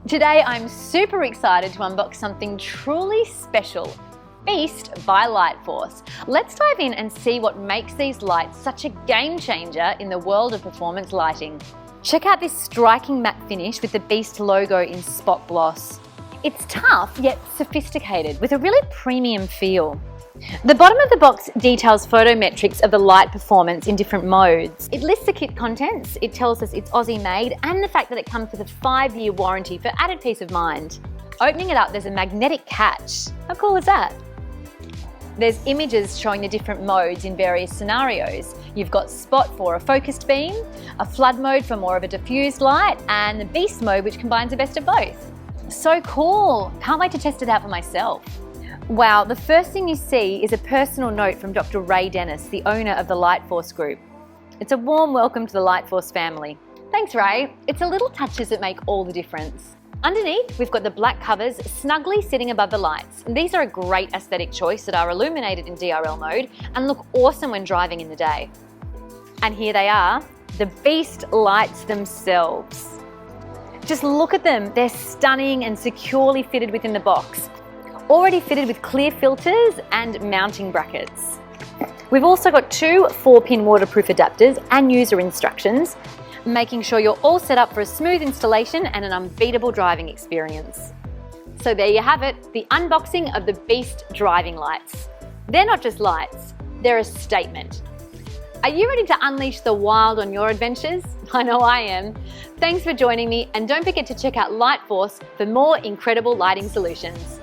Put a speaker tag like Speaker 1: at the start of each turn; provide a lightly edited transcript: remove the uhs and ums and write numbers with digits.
Speaker 1: Today I'm super excited to unbox something truly special, Beast by Lightforce. Let's dive in and see what makes these lights such a game changer in the world of performance lighting. Check out this striking matte finish with the Beast logo in spot gloss. It's tough yet sophisticated with a really premium feel. The bottom of the box details photometrics of the light performance in different modes. It lists the kit contents, it tells us it's Aussie made, and the fact that it comes with a 5-year warranty for added peace of mind. Opening it up, there's a magnetic catch. How cool is that? There's images showing the different modes in various scenarios. You've got spot for a focused beam, a flood mode for more of a diffused light, and the beast mode which combines the best of both. So cool! Can't wait to test it out for myself. Wow, the first thing you see is a personal note from Dr. Ray Dennis, the owner of the Lightforce Group. It's a warm welcome to the Lightforce family. Thanks, Ray. It's the little touches that make all the difference. Underneath, we've got the black covers snugly sitting above the lights. And these are a great aesthetic choice that are illuminated in DRL mode and look awesome when driving in the day. And here they are, the Beast lights themselves. Just look at them. They're stunning and securely fitted within the box. Already fitted with clear filters and mounting brackets. We've also got 2 4-pin waterproof adapters and user instructions, making sure you're all set up for a smooth installation and an unbeatable driving experience. So there you have it, the unboxing of the Beast driving lights. They're not just lights, they're a statement. Are you ready to unleash the wild on your adventures? I know I am. Thanks for joining me, and don't forget to check out Lightforce for more incredible lighting solutions.